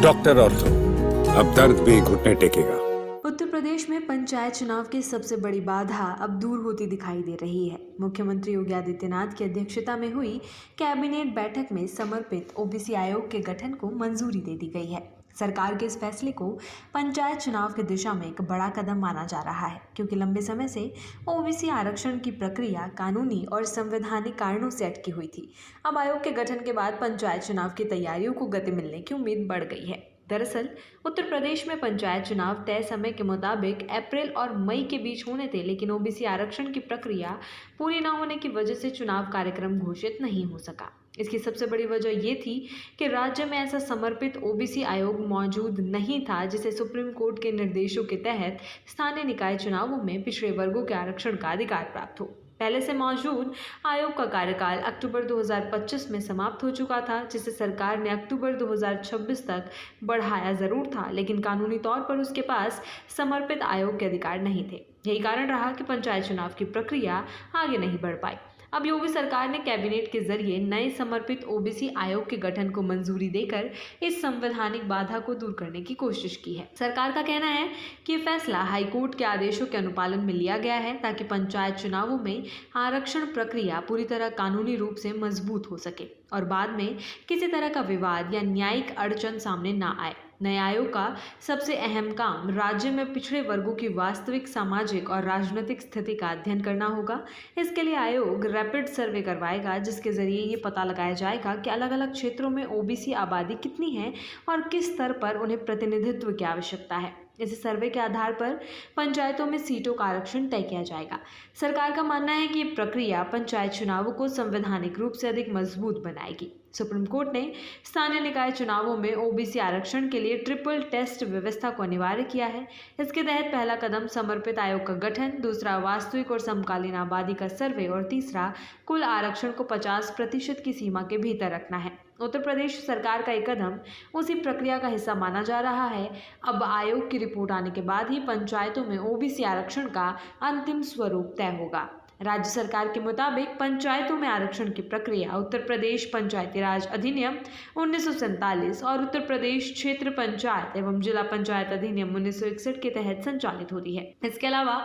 Doctor ortho, अब दर्द भी घुटने टेकेगा। उत्तर प्रदेश में पंचायत चुनाव की सबसे बड़ी बाधा अब दूर होती दिखाई दे रही है। मुख्यमंत्री योगी आदित्यनाथ की अध्यक्षता में हुई कैबिनेट बैठक में समर्पित ओबीसी आयोग के गठन को मंजूरी दे दी गई है। सरकार के इस फैसले को पंचायत चुनाव की दिशा में एक बड़ा कदम माना जा रहा है, क्योंकि लंबे समय से ओबीसी आरक्षण की प्रक्रिया कानूनी और संवैधानिक कारणों से अटकी हुई थी। अब आयोग के गठन के बाद पंचायत चुनाव की तैयारियों को गति मिलने की उम्मीद बढ़ गई है। दरअसल उत्तर प्रदेश में पंचायत चुनाव तय समय के मुताबिक अप्रैल और मई के बीच होने थे, लेकिन ओबीसी आरक्षण की प्रक्रिया पूरी न होने की वजह से चुनाव कार्यक्रम घोषित नहीं हो सका। इसकी सबसे बड़ी वजह ये थी कि राज्य में ऐसा समर्पित ओबीसी आयोग मौजूद नहीं था, जिसे सुप्रीम कोर्ट के निर्देशों के तहत स्थानीय निकाय चुनावों में पिछड़े वर्गों के आरक्षण का अधिकार प्राप्त हो। पहले से मौजूद आयोग का कार्यकाल अक्टूबर 2025 में समाप्त हो चुका था, जिसे सरकार ने अक्टूबर 2026 तक बढ़ाया जरूर था, लेकिन कानूनी तौर पर उसके पास समर्पित आयोग के अधिकार नहीं थे। यही कारण रहा कि पंचायत चुनाव की प्रक्रिया आगे नहीं बढ़ पाई। अब योगी सरकार ने कैबिनेट के जरिए नए समर्पित ओबीसी आयोग के गठन को मंजूरी देकर इस संवैधानिक बाधा को दूर करने की कोशिश की है। सरकार का कहना है कि यह फैसला हाईकोर्ट के आदेशों के अनुपालन में लिया गया है, ताकि पंचायत चुनावों में आरक्षण प्रक्रिया पूरी तरह कानूनी रूप से मजबूत हो सके और बाद में किसी तरह का विवाद या न्यायिक अड़चन सामने न आए। नए आयोग का सबसे अहम काम राज्य में पिछड़े वर्गों की वास्तविक सामाजिक और राजनीतिक स्थिति का अध्ययन करना होगा। इसके लिए आयोग रैपिड सर्वे करवाएगा, जिसके जरिए ये पता लगाया जाएगा कि अलग अलग क्षेत्रों में ओबीसी आबादी कितनी है और किस स्तर पर उन्हें प्रतिनिधित्व की आवश्यकता है। इस सर्वे के आधार पर पंचायतों में सीटों का आरक्षण तय किया जाएगा। सरकार का मानना है कि ये प्रक्रिया पंचायत चुनावों को संवैधानिक रूप से अधिक मजबूत बनाएगी। सुप्रीम कोर्ट ने स्थानीय निकाय चुनावों में ओबीसी आरक्षण के लिए ट्रिपल टेस्ट व्यवस्था को अनिवार्य किया है। इसके तहत पहला कदम समर्पित आयोग का गठन, दूसरा वास्तविक और समकालीन आबादी का सर्वे और तीसरा कुल आरक्षण को 50% की सीमा के भीतर रखना है। उत्तर प्रदेश सरकार का एक कदम उसी प्रक्रिया का हिस्सा माना जा रहा है। अब आयोग की रिपोर्ट आने के बाद ही पंचायतों में ओबीसी आरक्षण का अंतिम स्वरूप तय होगा। राज्य सरकार के मुताबिक पंचायतों में आरक्षण की प्रक्रिया उत्तर प्रदेश पंचायती राज अधिनियम 1947 और उत्तर प्रदेश क्षेत्र पंचायत एवं जिला पंचायत अधिनियम 1961 के तहत संचालित होती है। इसके अलावा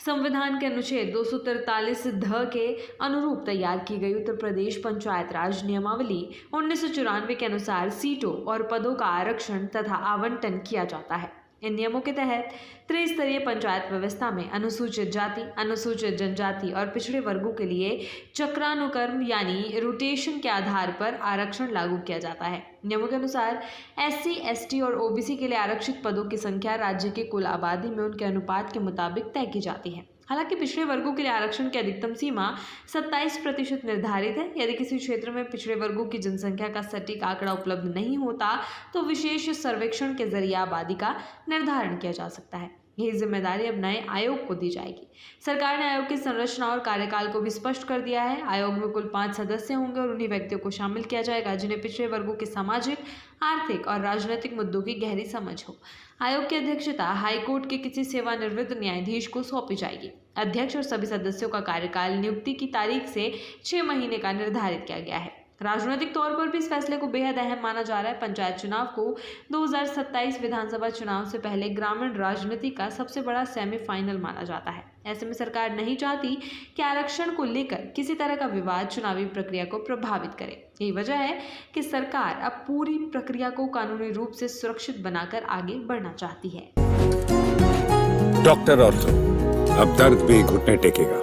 संविधान के अनुच्छेद 243 ध के अनुरूप तैयार की गई उत्तर प्रदेश पंचायत राज नियमावली 1994 के अनुसार सीटों और पदों का आरक्षण तथा आवंटन किया जाता है। इन नियमों के तहत त्रिस्तरीय पंचायत व्यवस्था में अनुसूचित जाति, अनुसूचित जनजाति और पिछड़े वर्गों के लिए चक्रानुक्रम यानी रोटेशन के आधार पर आरक्षण लागू किया जाता है। नियमों के अनुसार एससी, एसटी और ओबीसी के लिए आरक्षित पदों की संख्या राज्य की कुल आबादी में उनके अनुपात के मुताबिक तय की जाती है। हालांकि पिछड़े वर्गों के लिए आरक्षण की अधिकतम सीमा 27% निर्धारित है। यदि किसी क्षेत्र में पिछड़े वर्गों की जनसंख्या का सटीक आंकड़ा उपलब्ध नहीं होता, तो विशेष सर्वेक्षण के जरिए आबादी का निर्धारण किया जा सकता है। यही जिम्मेदारी अब नए आयोग को दी जाएगी। सरकार ने आयोग की संरचना और कार्यकाल को भी स्पष्ट कर दिया है। आयोग में कुल 5 सदस्य होंगे और उन्हीं व्यक्तियों को शामिल किया जाएगा जिन्हें पिछड़े वर्गों के सामाजिक, आर्थिक और राजनीतिक मुद्दों की गहरी समझ हो। आयोग की अध्यक्षता हाईकोर्ट के किसी सेवानिवृत्त न्यायाधीश को सौंपी जाएगी। अध्यक्ष और सभी सदस्यों का कार्यकाल नियुक्ति की तारीख से 6 महीने का निर्धारित किया गया है। राजनीतिक तौर पर भी इस फैसले को बेहद अहम माना जा रहा है। पंचायत चुनाव को 2027 विधानसभा चुनाव से पहले ग्रामीण राजनीति का सबसे बड़ा सेमीफाइनल माना जाता है। ऐसे में सरकार नहीं चाहती कि आरक्षण को लेकर किसी तरह का विवाद चुनावी प्रक्रिया को प्रभावित करे। यही वजह है कि सरकार अब पूरी प्रक्रिया को कानूनी रूप से सुरक्षित बनाकर आगे बढ़ना चाहती है। डॉक्टर ऑर्थो, अब दर्द भी घुटने टेकेगा।